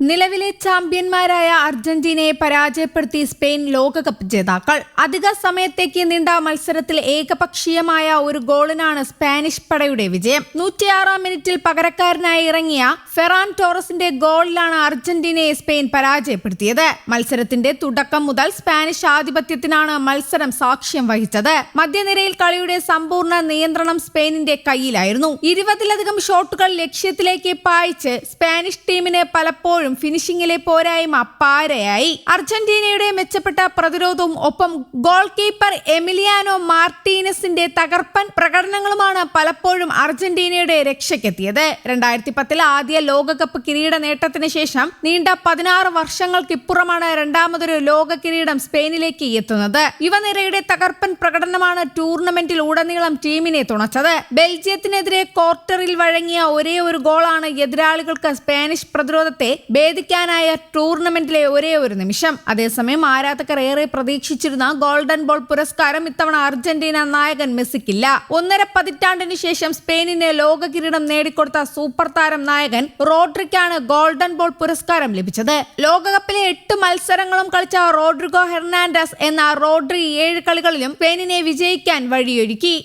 നിലവിലെ ചാമ്പ്യന്മാരായ അർജന്റീനയെ പരാജയപ്പെടുത്തി സ്പെയിൻ ലോകകപ്പ് ജേതാക്കൾ. അധിക സമയത്തേക്ക് നീണ്ട മത്സരത്തിൽ ഏകപക്ഷീയമായ ഒരു ഗോളിനാണ് സ്പാനിഷ് പടയുടെ വിജയം. 106-ാം മിനിറ്റിൽ പകരക്കാരനായി ഇറങ്ങിയ ഫെറാൻ ടോറസിന്റെ ഗോളിലാണ് അർജന്റീനയെ സ്പെയിൻ പരാജയപ്പെടുത്തിയത്. മത്സരത്തിന്റെ തുടക്കം മുതൽ സ്പാനിഷ് ആധിപത്യത്തിനാണ് മത്സരം സാക്ഷ്യം വഹിച്ചത്. മധ്യനിരയിൽ കളിയുടെ സമ്പൂർണ്ണ നിയന്ത്രണം സ്പെയിനിന്റെ കയ്യിലായിരുന്നു. 20-ലധികം ഷോട്ടുകൾ ലക്ഷ്യത്തിലേക്ക് പായിച്ച് സ്പാനിഷ് ടീമിന് പലപ്പോഴും ഫിനിഷിംഗിലെ പോരായ്മ പാരയായി. അർജന്റീനയുടെ മെച്ചപ്പെട്ട പ്രതിരോധവും ഒപ്പം ഗോൾ കീപ്പർ എമിലിയാനോ മാർട്ടീനസിന്റെ തകർപ്പൻ പ്രകടനങ്ങളുമാണ് പലപ്പോഴും അർജന്റീനയുടെ രക്ഷയ്ക്കെത്തിയത്. 2010 ആദ്യ ലോകകപ്പ് കിരീട നേട്ടത്തിന് ശേഷം നീണ്ട 16 വർഷങ്ങൾക്കിപ്പുറമാണ് രണ്ടാമതൊരു ലോക കിരീടം സ്പെയിനിലേക്ക് എത്തുന്നത്. യുവനിരയുടെ തകർപ്പൻ പ്രകടനമാണ് ടൂർണമെന്റിൽ ഉടനീളം ടീമിനെ തുണച്ചത്. ബെൽജിയത്തിനെതിരെ ക്വാർട്ടറിൽ വഴങ്ങിയ ഒരേ ഒരു ഗോളാണ് എതിരാളികൾക്ക് സ്പാനിഷ് പ്രതിരോധത്തെ ഭേദിക്കാനായ ടൂർണമെന്റിലെ ഒരേ ഒരു നിമിഷം. അതേസമയം ആരാധകർ ഏറെ പ്രതീക്ഷിച്ചിരുന്ന ഗോൾഡൻ ബോൾ പുരസ്കാരം ഇത്തവണ അർജന്റീന നായകൻ മെസ്സിക്കില്ല. 1.5 പതിറ്റാണ്ടിന് ശേഷം സ്പെയിനിന് ലോക കിരീടം നേടിക്കൊടുത്ത സൂപ്പർ താരം നായകൻ റോഡ്രിക്കാണ് ഗോൾഡൻ ബോൾ പുരസ്കാരം ലഭിച്ചത്. ലോകകപ്പിലെ 8 മത്സരങ്ങളും കളിച്ച റോഡ്രിഗോ ഹെർണാണ്ടസ് എന്ന റോഡ്രി 7 കളികളിലും സ്പെയിനിനെ വിജയിക്കാൻ വഴിയൊരുക്കി.